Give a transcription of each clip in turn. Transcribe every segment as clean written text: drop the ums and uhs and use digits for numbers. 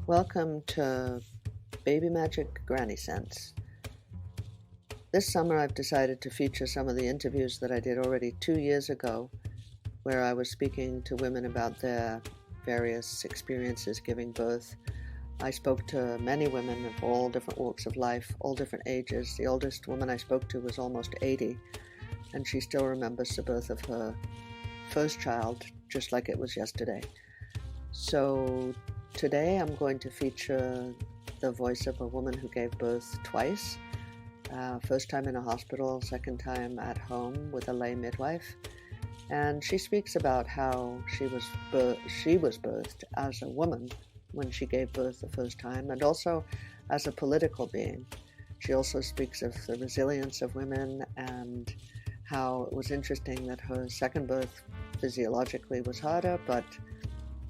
Welcome to Baby Magic Granny Sense. This summer I've decided to feature some of the interviews that I did already 2 years ago, where I was speaking to women about their various experiences giving birth. I spoke to many women of all different walks of life, all different ages. The oldest woman I spoke to was almost 80, and she still remembers the birth of her first child just like it was yesterday. So today I'm going to feature the voice of a woman who gave birth twice. First time in a hospital, second time at home with a lay midwife. And she speaks about how she was birthed as a woman when she gave birth the first time, and also as a political being. She also speaks of the resilience of women and how it was interesting that her second birth physiologically was harder, but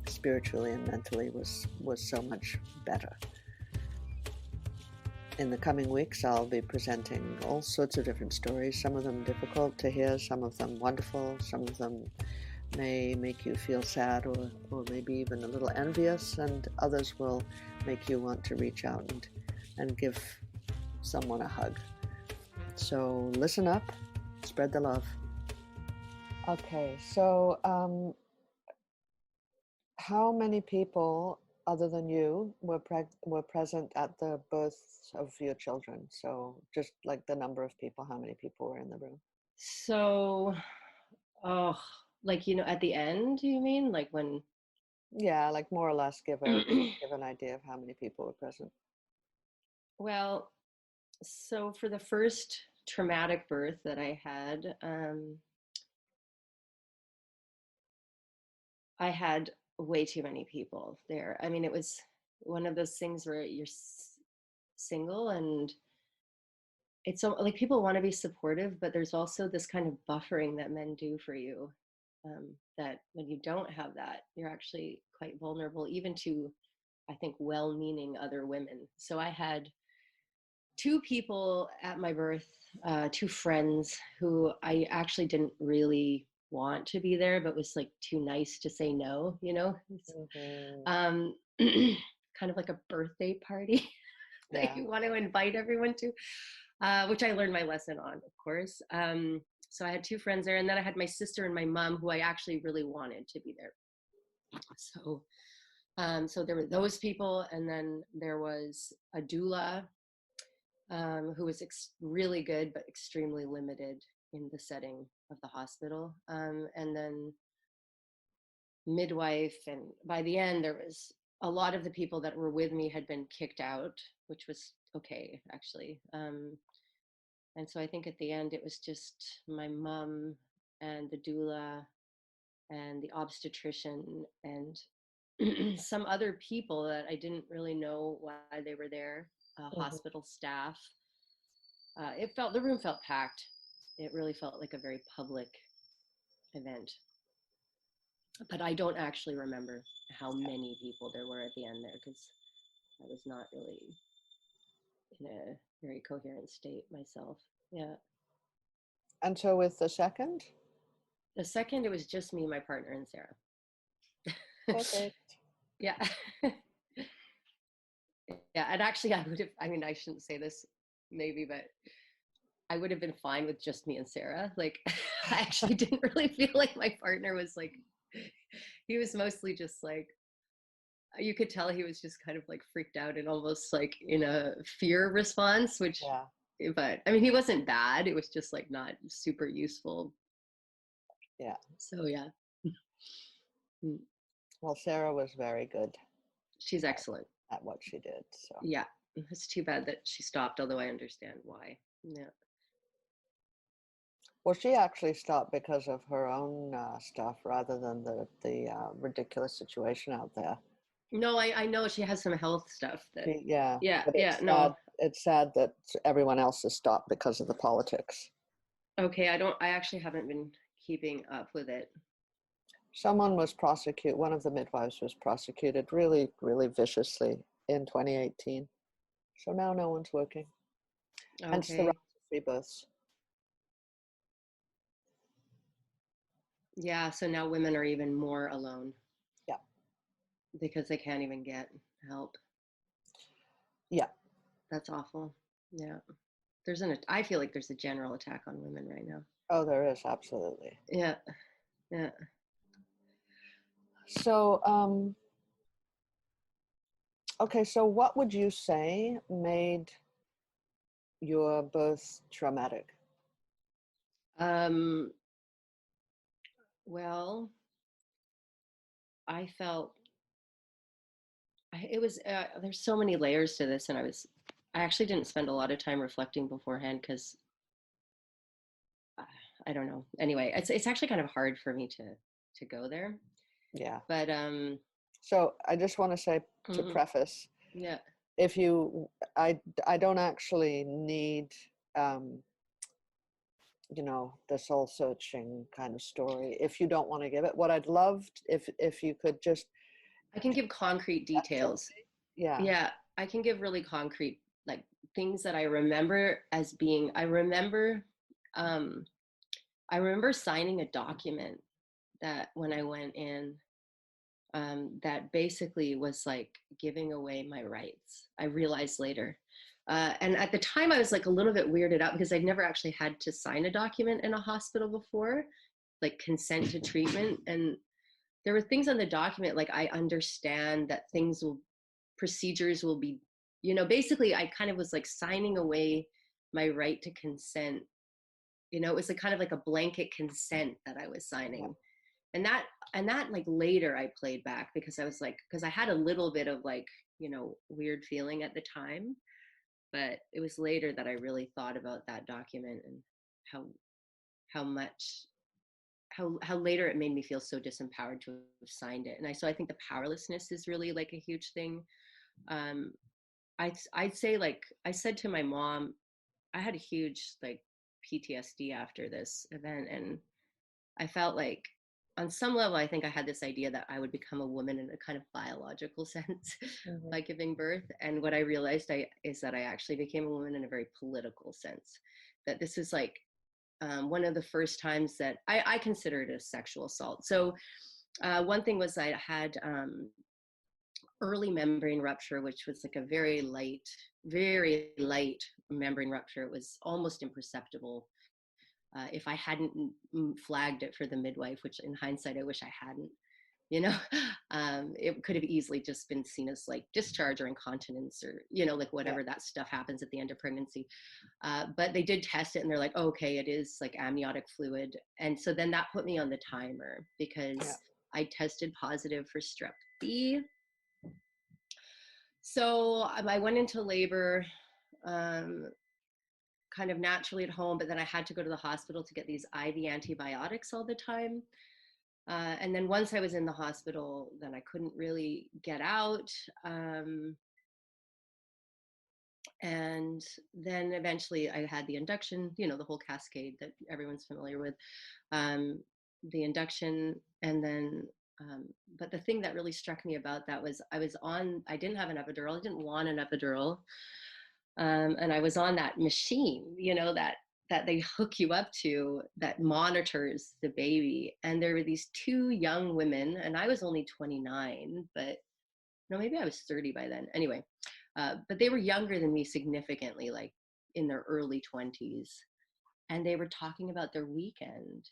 spiritually and mentally was so much better. In the coming weeks, I'll be presenting all sorts of different stories, some of them difficult to hear, some of them wonderful, some of them may make you feel sad or maybe even a little envious, and others will make you want to reach out and give someone a hug. So listen up, spread the love. Okay, so how many people other than you were present at the births of your children? So just like the number of people, how many people were in the room? So, oh, at the end, you mean? Like when, Yeah, like more or less give an idea of how many people were present. well, so for the first traumatic birth that I had way too many people there. I mean, it was one of those things where you're single and it's so like people want to be supportive, but there's also this kind of buffering that men do for you. That when you don't have that, you're actually quite vulnerable, even to, I think, well-meaning other women. So I had two people at my birth, two friends who I actually didn't really want to be there, but was like too nice to say no, Mm-hmm. um, kind of like a birthday party that Yeah. you want to invite everyone to, which I learned my lesson on, of course. So I had two friends there, and then I had my sister and my mom, who I actually really wanted to be there. So there were those people, and then there was a doula who was really good but extremely limited in the setting of the hospital, and then midwife. And by the end, there was a lot of the people that were with me had been kicked out, which was okay, actually. And so I think at the end, it was just my mom and the doula and the obstetrician and some other people that I didn't really know why they were there, Mm-hmm. hospital staff. The room felt packed. It really felt like a very public event. But I don't actually remember how many people there were at the end there, because I was not really in a very coherent state myself. Yeah. And so with the second? The second, it was just me, my partner, and Sarah. Perfect. Yeah. Yeah. And actually, I mean, I shouldn't say this maybe, but I would have been fine with just me and Sarah. Like, I actually didn't really feel like my partner was like, he was mostly just like, you could tell he was just kind of like freaked out and almost like in a fear response, Yeah. but I mean, he wasn't bad. It was just like not super useful. Yeah. So yeah. Mm. Well, Sarah was very good She's excellent. at what she did. So, Yeah. It's too bad that she stopped, although I understand why. Yeah. well, she actually stopped because of her own stuff rather than the ridiculous situation out there. No, I know she has some health stuff that, Yeah, yeah, but yeah, no. It's sad that everyone else has stopped because of the politics. Okay, I actually haven't been keeping up with it. Someone was prosecuted. One of the midwives was prosecuted really, really viciously in 2018. So now no one's working. Hence the rise Okay. of free births. Yeah, so now women are even more alone Yeah. because they can't even get help. Yeah. That's awful. Yeah. I feel like there's a general attack on women right now. Oh, there is, absolutely. Yeah. Yeah. So, okay, so what would you say made your birth traumatic? Um, well, I felt it was, there's so many layers to this. And I actually didn't spend a lot of time reflecting beforehand because I don't know. Anyway, it's actually kind of hard for me to go there. Yeah. But So I just want to say, to mhm, preface, yeah, if you, I don't actually need, um, the soul searching kind of story. If you don't want to give it, what I'd love, if you could just I can give concrete details. conceptually, yeah. Yeah, I can give really concrete, like, things that I remember as being. Um, I remember signing a document that when I went in, that basically was like giving away my rights. I realized later. And at the time, I was like a little bit weirded out because I'd never actually had to sign a document in a hospital before, like consent to treatment. And there were things on the document, like I understand that procedures will be, basically I kind of was like signing away my right to consent. It was like kind of like a blanket consent that I was Yeah. signing. And that like later I played back because I was like, because I had a little bit of like, weird feeling at the time, but it was later that I really thought about that document and how how much how later it made me feel so disempowered to have signed it. And I think the powerlessness is really like a huge thing. um I'd say, like I said to my mom, I had a huge like PTSD after this event, and I felt like on some level, I think I had this idea that I would become a woman in a kind of biological sense Hmm. by giving birth. And what I realized is that I actually became a woman in a very political sense. That this is like one of the first times that I consider it a sexual assault. So one thing was I had early membrane rupture, which was like a very light membrane rupture. It was almost imperceptible. If I hadn't flagged it for the midwife, which in hindsight, I wish I hadn't, you know, it could have easily just been seen as like discharge or incontinence or, like Yeah. whatever that stuff happens at the end of pregnancy. But they did test it and they're like, oh, okay, it is like amniotic fluid. And so then that put me on the timer Yeah. because I tested positive for strep B. So I went into labor. Um, kind of naturally at home, but then I had to go to the hospital to get these IV antibiotics all the time. And then once I was in the hospital, then I couldn't really get out. And then eventually I had the induction, the whole cascade that everyone's familiar with, um, the induction. And then, but the thing that really struck me about that was I didn't have an epidural. I didn't want an epidural. And I was on that machine, that they hook you up to that monitors the baby. And there were these two young women, and I was only 29, but no, maybe I was 30 by then. Anyway, but they were younger than me significantly, like in their early 20s. And they were talking about their weekend,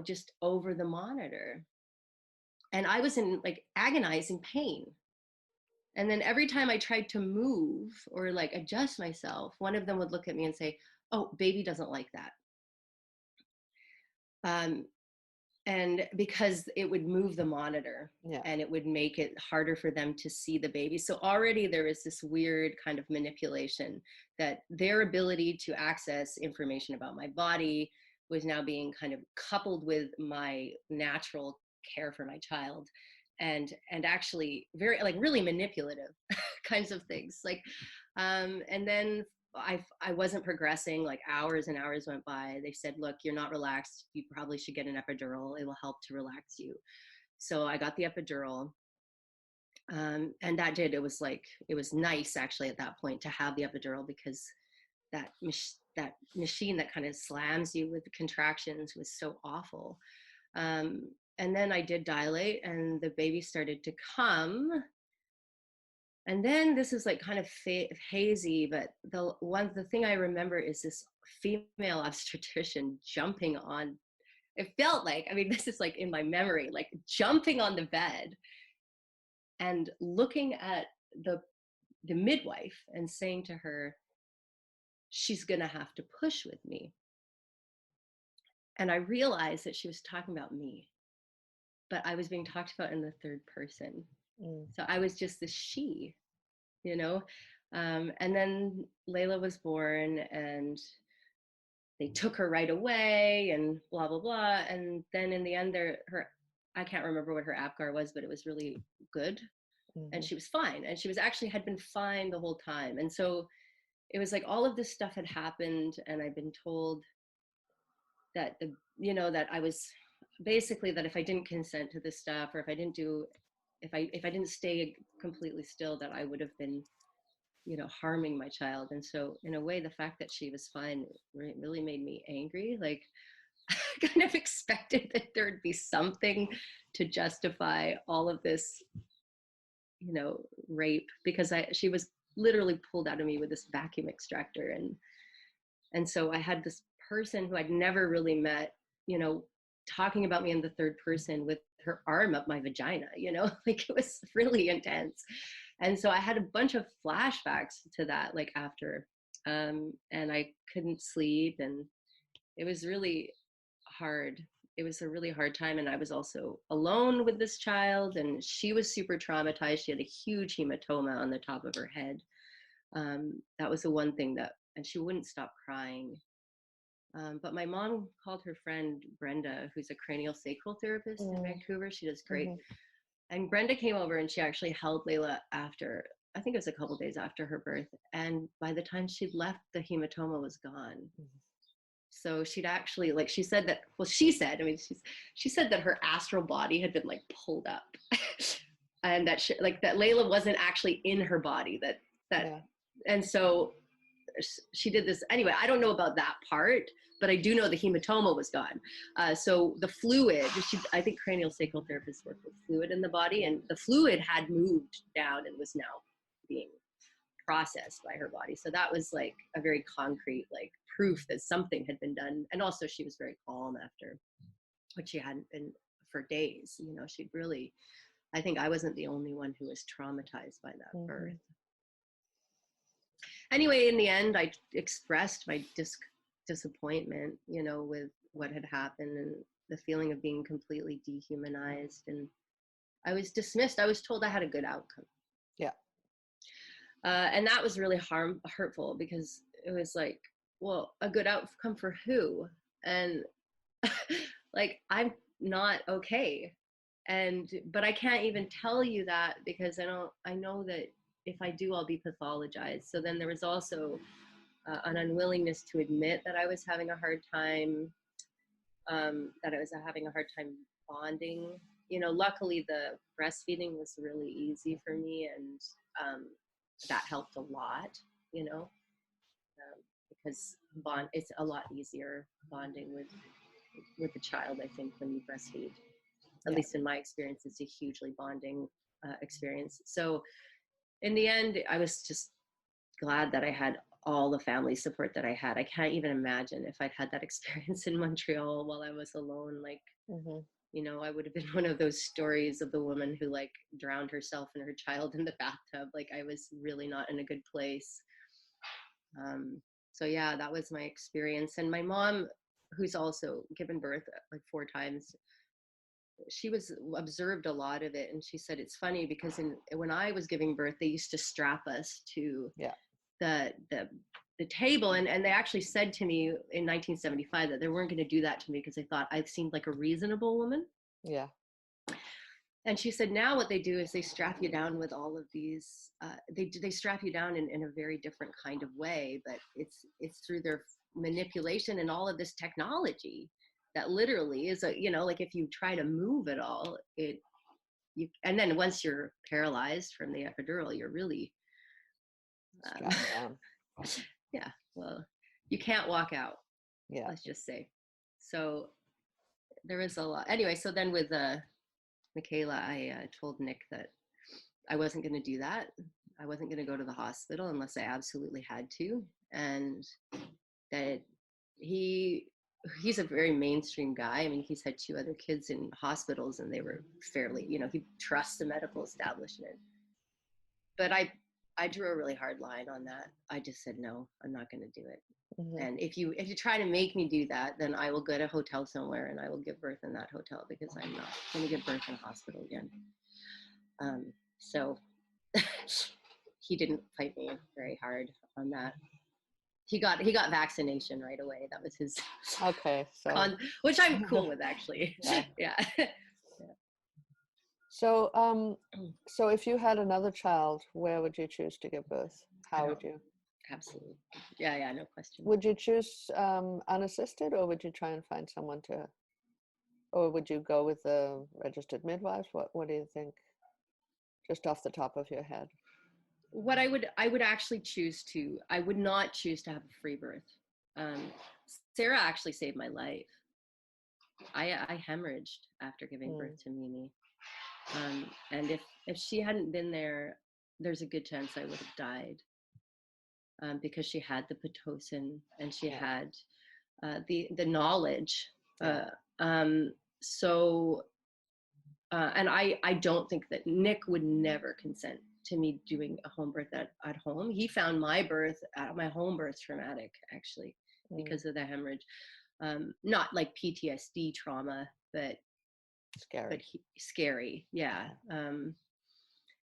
just over the monitor. And I was in like agonizing pain. And then every time I tried to move or like adjust myself, one of them would look at me and say, "Oh, baby doesn't like that." Um, and because it would move the monitor Yeah. and it would make it harder for them to see the baby. So already there is this weird kind of manipulation that their ability to access information about my body was now being kind of coupled with my natural care for my child, and actually very like really manipulative kinds of things, like and then I wasn't progressing. Like hours and hours went by. They said, look, you're not relaxed, you probably should get an epidural, it will help to relax you. So I got the epidural. And that did, it was nice actually at that point to have the epidural, because that machine that kind of slams you with the contractions was so awful. And then I did dilate and the baby started to come. And then this is like kind of hazy, but the thing I remember is this female obstetrician jumping on, it felt like, I mean, this is like in my memory, like jumping on the bed and looking at the midwife and saying to her, she's gonna have to push with me. And I realized that she was talking about me, but I was being talked about in the third person. So I was just this she, you know. And then Layla was born, and they took her right away, and blah blah blah. And then in the end, I can't remember what her APGAR was, but it was really good, and she was fine, and she was actually had been fine the whole time. And so it was like all of this stuff had happened, and I'd been told that that I was basically, that if I didn't consent to this stuff, or if I didn't do, if I didn't stay completely still, that I would have been, harming my child. And so in a way, the fact that she was fine really made me angry. Like, I kind of expected that there'd be something to justify all of this, rape, because she was literally pulled out of me with this vacuum extractor. And so I had this person who I'd never really met, talking about me in the third person with her arm up my vagina, like it was really intense. And so I had a bunch of flashbacks to that, like after, and I couldn't sleep, and it was really hard. It was a really hard time. And I was also alone with this child, and she was super traumatized. She had a huge hematoma on the top of her head. That was the one thing and she wouldn't stop crying. But my mom called her friend Brenda, who's a cranial sacral therapist in Vancouver. She does great. And Brenda came over, and she actually held Layla after, I think it was a couple days after her birth. And by the time she'd left, the hematoma was gone. So she'd actually, like, she said that, well, she said that her astral body had been like pulled up and that that Layla wasn't actually in her body, and so she did this anyway. I don't know about that part, but I do know the hematoma was gone. So the fluid, I think cranial sacral therapists work with fluid in the body, and the fluid had moved down and was now being processed by her body. So that was like a very concrete, like, proof that something had been done. And also she was very calm after, which she hadn't been for days. She'd really, I think I wasn't the only one who was traumatized by that birth. Anyway, in the end, I expressed my disappointment, with what had happened, and the feeling of being completely dehumanized. And I was dismissed. I was told I had a good outcome. Yeah. And that was really hurtful, because it was like, well, a good outcome for who? And like, I'm not okay. But I can't even tell you that, because I know that if I do, I'll be pathologized. So then there was also an unwillingness to admit that I was having a hard time, bonding. Luckily the breastfeeding was really easy for me, and that helped a lot, because it's a lot easier bonding with the child, I think, when you breastfeed. At least in my experience, it's a hugely bonding experience. So in the end, I was just glad that I had all the family support that I had. I can't even imagine if I'd had that experience in Montreal while I was alone. Like, I would have been one of those stories of the woman who, like, drowned herself and her child in the bathtub. Like, I was really not in a good place. So yeah, that was my experience. And my mom, who's also given birth like 4 times, she observed a lot of it. And she said, it's funny because when I was giving birth, they used to strap us to the table. And they actually said to me in 1975 that they weren't going to do that to me because they thought I seemed like a reasonable woman. Yeah. And she said, now what they do is they strap you down with all of these, they strap you down in a very different kind of way, but it's through their manipulation and all of this technology that literally is like, if you try to move at all, and then once you're paralyzed from the epidural, you're really, down. Yeah, well, you can't walk out. Yeah. Let's just say. So there was a lot. Anyway, so then with Michaela, I told Nick that I wasn't going to do that. I wasn't going to go to the hospital unless I absolutely had to, and that he's a very mainstream guy. I mean, he's had 2 other kids in hospitals, and they were fairly, he trusts the medical establishment. But I drew a really hard line on that. I just said, no, I'm not going to do it. Mm-hmm. And if you try to make me do that, then I will go to a hotel somewhere and I will give birth in that hotel, because I'm not going to give birth in a hospital again. So he didn't fight me very hard on that. He got vaccination right away. That was his Okay, so which I'm cool with, actually. Yeah. So so if you had another child, where would you choose to give birth? How would you? Absolutely. Yeah, no question. Would you choose unassisted, or would you try and find someone to, or would you go with the registered midwives? What do you think, just off the top of your head? What I would actually I would not choose to have a free birth. Sarah actually saved my life. I hemorrhaged after giving birth to Mimi. And if she hadn't been there, there's a good chance I would have died, because she had the Pitocin and she had the knowledge. And I don't think that Nick would never consent to me doing a home birth at home. He found my home birth traumatic, actually, because of the hemorrhage. Not like PTSD trauma, but scary. Yeah.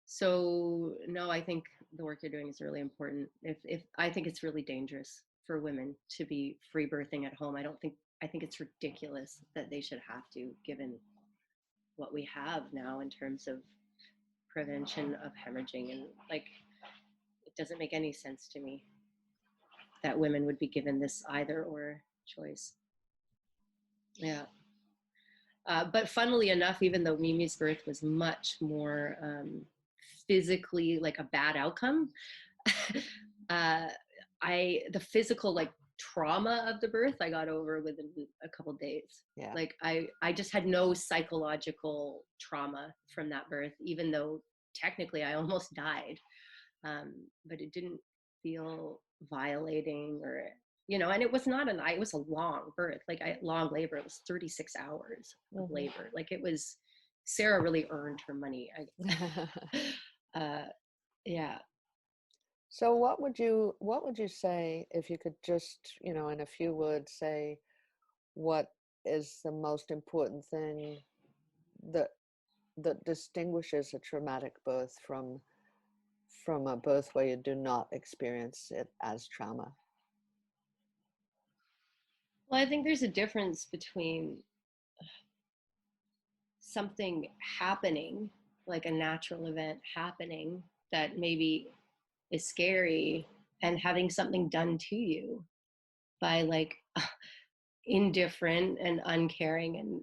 So no, I think the work you're doing is really important. If I think it's really dangerous for women to be free birthing at home. I think it's ridiculous that they should have to, given what we have now in terms of prevention of hemorrhaging, and like, it doesn't make any sense to me that women would be given this either or choice. Yeah. But funnily enough, even though Mimi's birth was much more physically like a bad outcome, the physical like trauma of the birth I got over within a couple of days. Yeah. Like I just had no psychological trauma from that birth, even though technically I almost died. But it didn't feel violating, or and it was it was a long birth, like long labor. It was 36 hours of labor. Like, it was, Sarah really earned her money. Yeah. So what would you say, if you could just, in a few words, say what is the most important thing that distinguishes a traumatic birth from a birth where you do not experience it as trauma? Well, I think there's a difference between something happening, like a natural event happening that maybe is scary, and having something done to you by like indifferent and uncaring and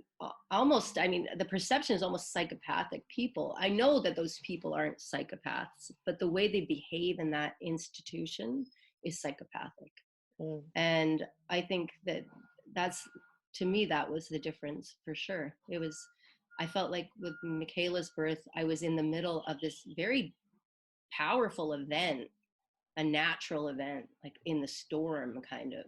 almost, I mean, the perception is almost psychopathic people. I know that those people aren't psychopaths, but the way they behave in that institution is psychopathic. And I think that's, to me, that was the difference for sure. I felt like with Michaela's birth, I was in the middle of this very powerful event, a natural event, like in the storm, kind of.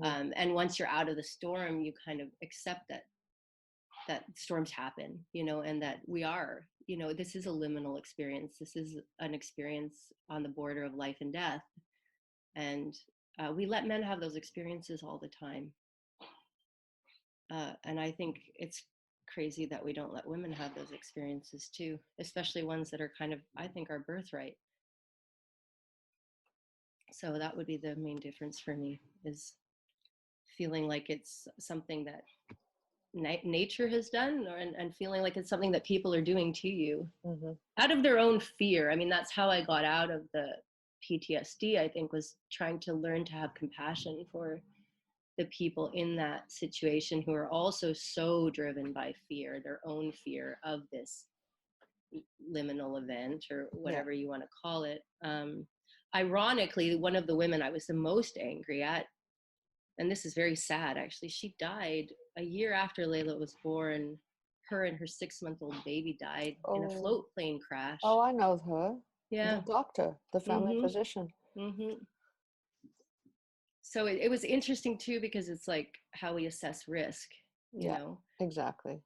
And once you're out of the storm, you kind of accept that storms happen, and that we are, this is a liminal experience. This is an experience on the border of life and death. And we let men have those experiences all the time. And I think it's crazy that we don't let women have those experiences too, especially ones that are kind of, I think, our birthright. So that would be the main difference for me, is feeling like it's something that nature has done, and feeling like it's something that people are doing to you out of their own fear. I mean, that's how I got out of the PTSD, I think, was trying to learn to have compassion for the people in that situation who are also so driven by fear, their own fear of this liminal event, or whatever you want to call it. Ironically, one of the women I was the most angry at, and this is very sad actually, she died a year after Layla was born. Her and her 6-month-old baby died in a float plane crash. Oh, I know her. Yeah. the doctor, the family Mm-hmm. physician. Mm-hmm. So it was interesting too, because it's like how we assess risk, you Yeah, know, exactly.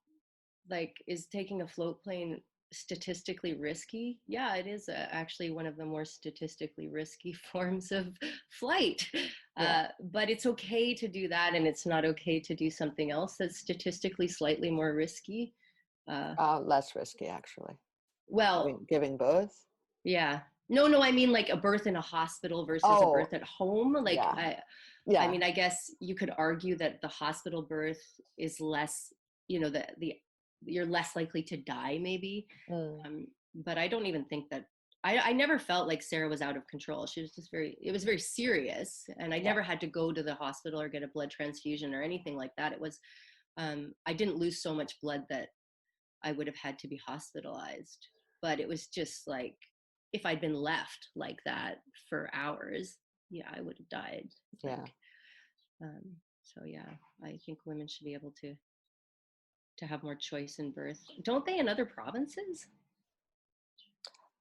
like, is taking a float plane statistically risky? Yeah, it is actually one of the more statistically risky forms of flight. Yeah, But it's okay to do that, and it's not okay to do something else that's statistically slightly more risky. Uh, less risky actually. well, Giving birth. yeah. No, no, I mean like a birth in a hospital versus a Oh, birth at home. Like, yeah, I yeah, mean, I guess you could argue that the hospital birth is less, the you're less likely to die, maybe. mm, But I don't even think that I never felt like Sarah was out of control. She was just it was very serious. And I yeah, never had to go to the hospital or get a blood transfusion or anything like that. It was, I didn't lose so much blood that I would have had to be hospitalized. But it was just like, if I'd been left like that for hours, yeah, I would have died. yeah. Like, so yeah, I think women should be able to have more choice in birth. Don't they in other provinces?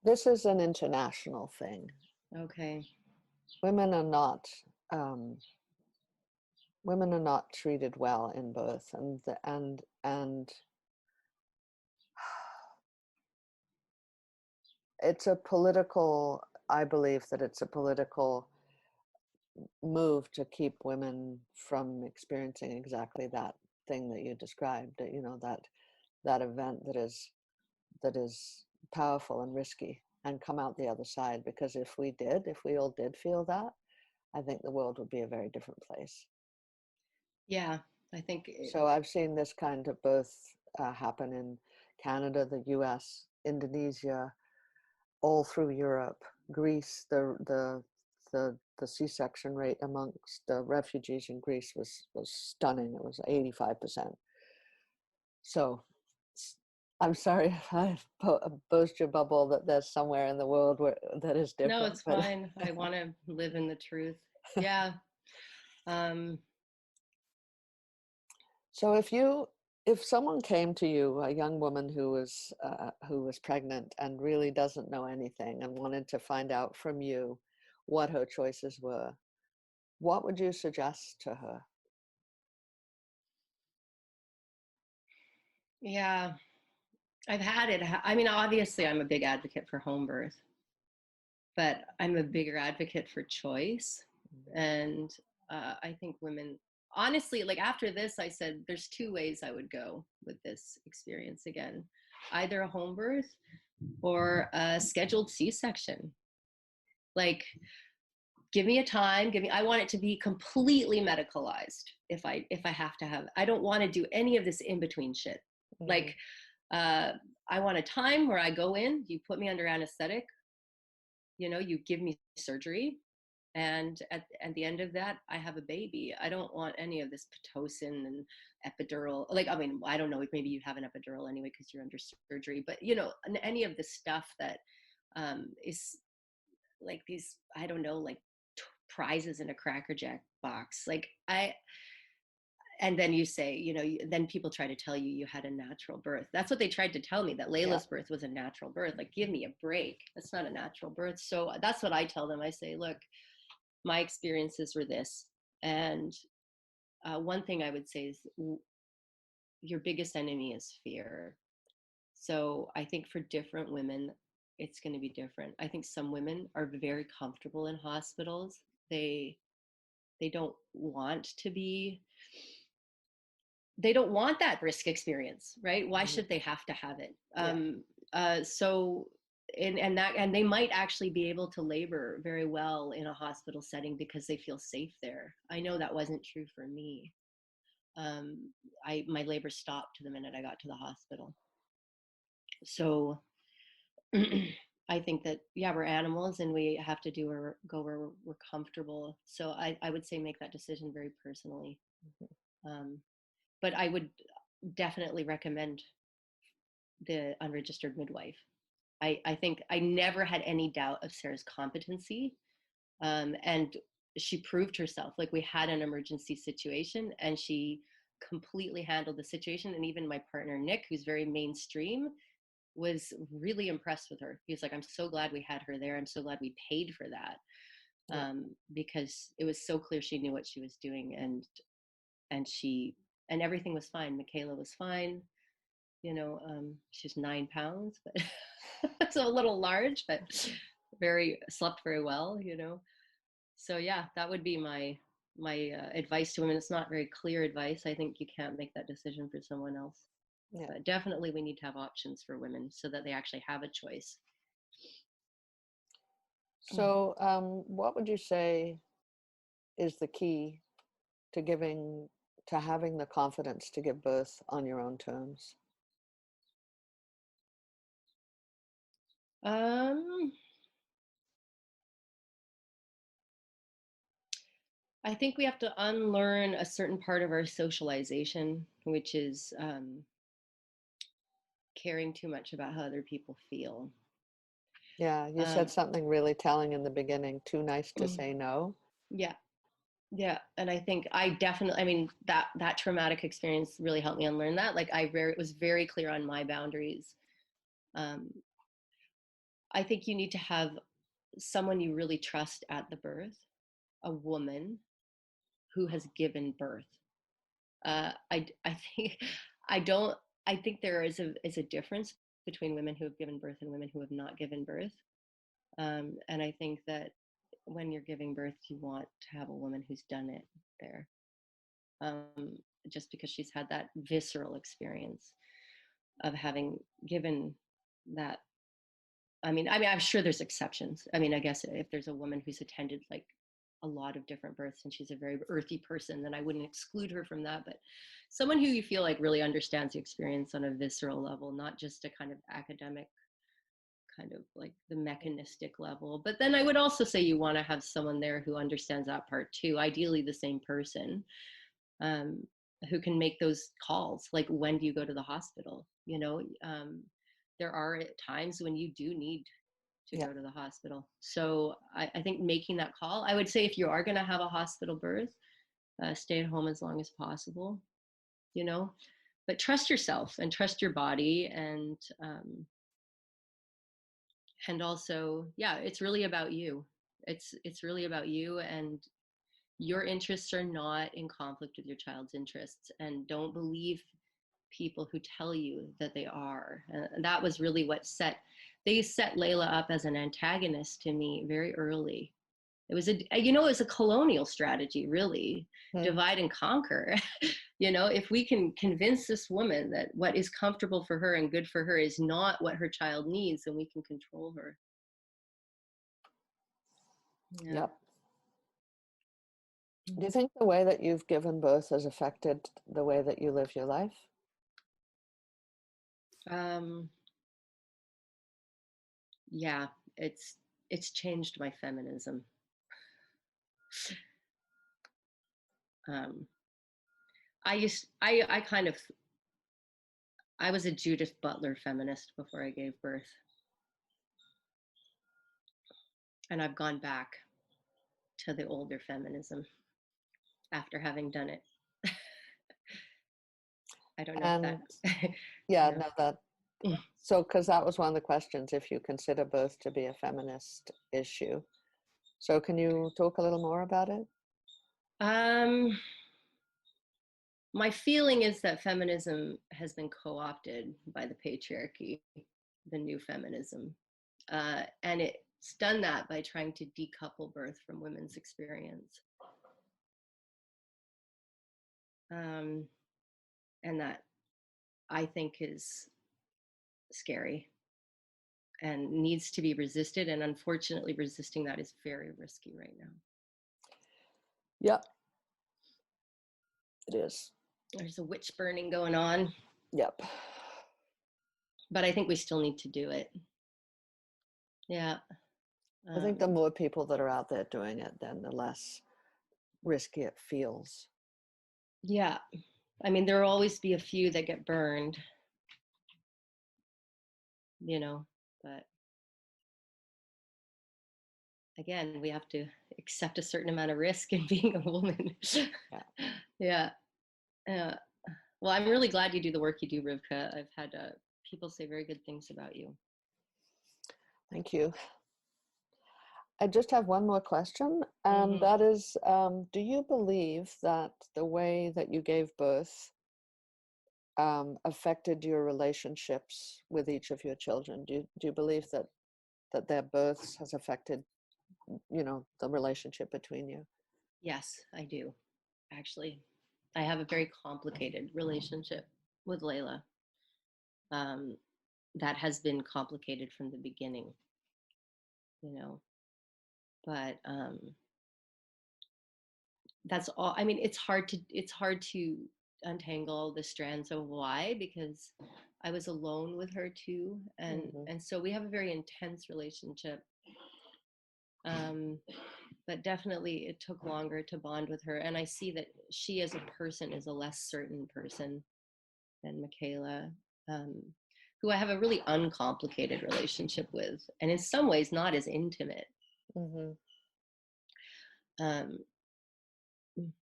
This is an international thing. Okay. Women are not um, women are not treated well in birth, and it's a political. I believe that it's a political move to keep women from experiencing exactly that thing that you described. That that event that is powerful and risky, and come out the other side. Because if we all did feel that, I think the world would be a very different place. Yeah, I think So I've seen this kind of birth happen in Canada, the US, Indonesia, all through Europe, Greece. The C-section rate amongst the refugees in Greece was stunning. It was 85%. So I'm sorry if I burst your bubble that there's somewhere in the world where that is no, different, it's but fine. I want to live in the truth. Yeah. Um, so if someone came to you, a young woman who was pregnant and really doesn't know anything and wanted to find out from you what her choices were, what would you suggest to her? yeah, I've had it. I mean, obviously, I'm a big advocate for home birth, but I'm a bigger advocate for choice. And I think women, honestly, like after this, I said there's two ways I would go with this experience again, either a home birth or a scheduled C-section. Like, give me a time, I want it to be completely medicalized. If I have to have, I don't want to do any of this in between shit. Mm, Like, uh I want a time where I go in, you put me under anesthetic, you give me surgery, and at the end of that, I have a baby. I don't want any of this pitocin and epidural. Like, I mean, I don't know if maybe you have an epidural anyway because you're under surgery, but any of the stuff that is like these, I don't know, like prizes in a Cracker Jack box. Like, and then you say, then people try to tell you you had a natural birth. That's what they tried to tell me, that yeah. Layla's birth was a natural birth. Like, give me a break. That's not a natural birth. So that's what I tell them. I say, look, my experiences were this. And one thing I would say is, your biggest enemy is fear. So I think for different women, it's going to be different. I think some women are very comfortable in hospitals. They don't want to be, they don't want that risk experience, right? Why Mhm. should they have to have it? Yeah. So and they might actually be able to labor very well in a hospital setting because they feel safe there. I know that wasn't true for me. My labor stopped the minute I got to the hospital. So I think that, yeah, we're animals and we have to go where we're comfortable. So I would say make that decision very personally. Um, but I would definitely recommend the unregistered midwife. I think I never had any doubt of Sarah's competency. And she proved herself. Like, we had an emergency situation and she completely handled the situation. And even my partner, Nick, who's very mainstream, was really impressed with her. He was like, I'm so glad we had her there. I'm so glad we paid for that. Yeah. Because it was so clear she knew what she was doing, and she, and everything was fine. Michaela was fine. She's 9 pounds, but it's a little large, but slept very well. So yeah, that would be my advice to women. It's not very clear advice. I think you can't make that decision for someone else. Yeah. But definitely we need to have options for women so that they actually have a choice. So, what would you say is the key to having the confidence to give birth on your own terms? I think we have to unlearn a certain part of our socialization, which is caring too much about how other people feel. Yeah, you said something really telling in the beginning, too nice to say no. Yeah. Yeah. And I think that traumatic experience really helped me unlearn that. Like was very clear on my boundaries. I think you need to have someone you really trust at the birth, a woman who has given birth. I think I don't. I think there is a difference between women who have given birth and women who have not given birth. And I think that when you're giving birth, you want to have a woman who's done it there, just because she's had that visceral experience of having given that. I'm sure there's exceptions. I guess if there's a woman who's attended like a lot of different births and she's a very earthy person, then I wouldn't exclude her from that. But someone who you feel like really understands the experience on a visceral level, not just a kind of academic, kind of like the mechanistic level. But then I would also say you want to have someone there who understands that part too, ideally the same person, who can make those calls. Like, when do you go to the hospital? There are times when you do need to go to the hospital. So I think making that call, I would say if you are going to have a hospital birth, stay at home as long as possible, but trust yourself and trust your body. And also, yeah, it's really about you. It's really about you, and your interests are not in conflict with your child's interests. And don't believe people who tell you that they are. And that was really what they set Layla up as an antagonist to me very early. It was a colonial strategy, really. Divide and conquer. If we can convince this woman that what is comfortable for her and good for her is not what her child needs, then we can control her. Yeah. Yep. Do you think the way that you've given birth has affected the way that you live your life? Yeah, it's changed my feminism. I was a Judith Butler feminist before I gave birth. And I've gone back to the older feminism after having done it. I don't know if that. Yeah, no, that. So, because that was one of the questions, if you consider birth to be a feminist issue. So can you talk a little more about it? My feeling is that feminism has been co-opted by the patriarchy, the new feminism. And it's done that by trying to decouple birth from women's experience. And that, I think, is scary and needs to be resisted. And unfortunately, resisting that is very risky right now. Yep. It is. There's a witch burning going on. Yep. But I think we still need to do it. Yeah. I think the more people that are out there doing it, then the less risky it feels. Yeah. There will always be a few that get burned, but again, we have to accept a certain amount of risk in being a woman. Yeah. Well, I'm really glad you do the work you do, Rivka. I've had people say very good things about you. Thank you. I just have one more question, and Mm-hmm. that is, do you believe that the way that you gave birth affected your relationships with each of your children? Do you believe that their births has affected, the relationship between you? Yes, I do. Actually, I have a very complicated relationship with Layla. Um, that has been complicated from the beginning, you know. But that's all. I mean, it's hard to untangle the strands of why, because I was alone with her too, and Mm-hmm. and so we have a very intense relationship. Um, but definitely it took longer to bond with her, and I see that she as a person is a less certain person than Michaela, um, who I have a really uncomplicated relationship with, and in some ways not as intimate. Mm-hmm. Um,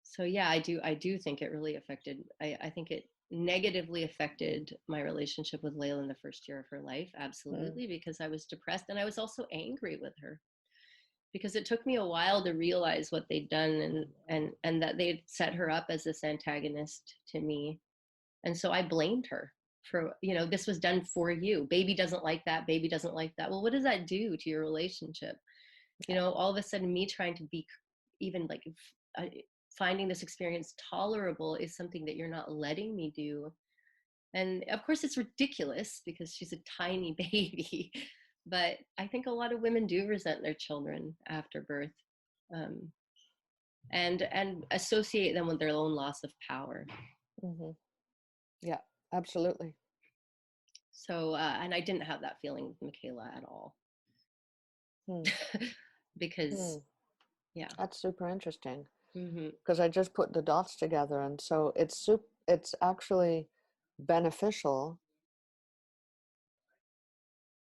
so yeah, I do think it really affected. I think it negatively affected my relationship with Layla in the first year of her life, Mm. absolutely, because I was depressed and I was also angry with her because it took me a while to realize what they'd done, and that they'd set her up as this antagonist to me. And so I blamed her for, this was done for you. Baby doesn't like that. Baby doesn't like that. Well, what does that do to your relationship? Yeah. All of a sudden, me trying to be even like uh, finding this experience tolerable is something that you're not letting me do. And of course, it's ridiculous because she's a tiny baby. But I think a lot of women do resent their children after birth, um, and associate them with their own loss of power. Mm-hmm. Yeah, absolutely. So, and I didn't have that feeling with Michaela at all. Hmm. Hmm. Because, yeah. That's super interesting, Hmm. because I just put the dots together, and so it's actually beneficial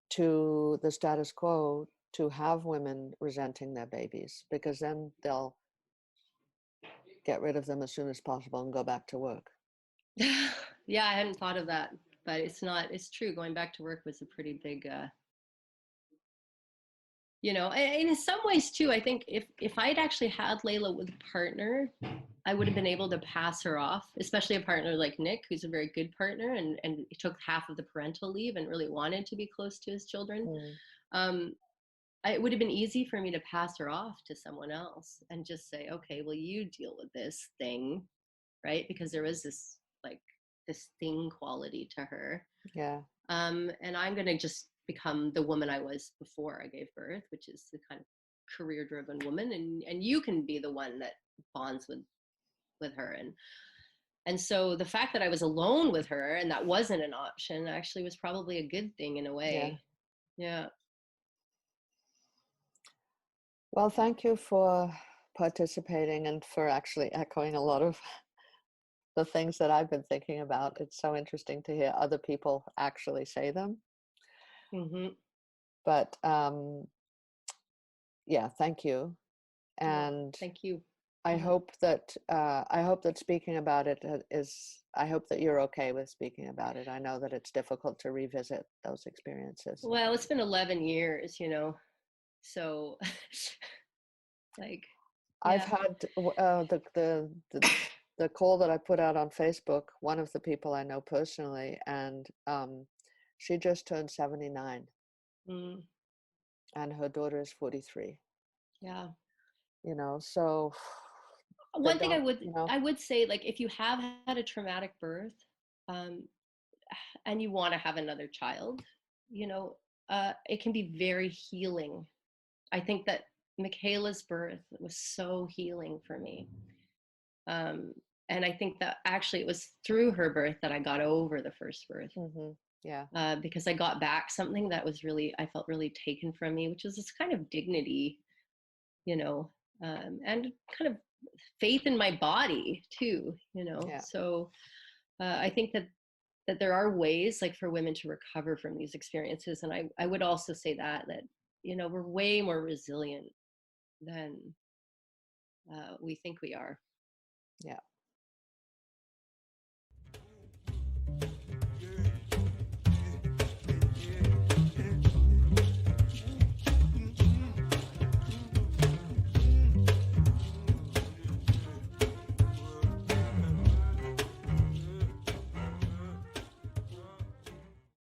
to the status quo to have women resenting their babies, because then they'll get rid of them as soon as possible and go back to work. Yeah, I hadn't thought of that, but it's true. Going back to work was a pretty big, and in some ways too, I think if I'd actually had Layla with a partner, I would have been able to pass her off, especially a partner like Nick, who's a very good partner and he took half of the parental leave and really wanted to be close to his children. Mm. Um, it would have been easy for me to pass her off to someone else and just say, okay, well, you deal with this thing, right? Because there was this thing quality to her. Yeah. And I'm going to just become the woman I was before I gave birth, which is the kind of career-driven woman, and you can be the one that bonds with her. And so the fact that I was alone with her and that wasn't an option actually was probably a good thing in a Yeah. way. Yeah. Well, thank you for participating and for actually echoing a lot of the things that I've been thinking about. It's so interesting to hear other people actually say them. Mm-hmm. But yeah, thank you. Well, And thank you. I Yeah. hope that speaking about it is. I hope that you're okay with speaking about it. I know that it's difficult to revisit those experiences. Well, it's been 11 years, so like, I've yeah. had the call that I put out on Facebook. One of the people I know personally, and she just turned 79, Mm, and her daughter is 43. yeah. So they One thing I don't. would I would say, like, if you have had a traumatic birth, um, and you want to have another child, it can be very healing. I think that Michaela's birth was so healing for me. Um, and I think that actually it was through her birth that I got over the first birth, Mm-hmm. Yeah. because I got back something that I felt really taken from me, which was this kind of dignity, and kind of faith in my body too, Yeah. So I think that there are ways, like, for women to recover from these experiences, and I would also say that we're way more resilient than we think we are. Yeah.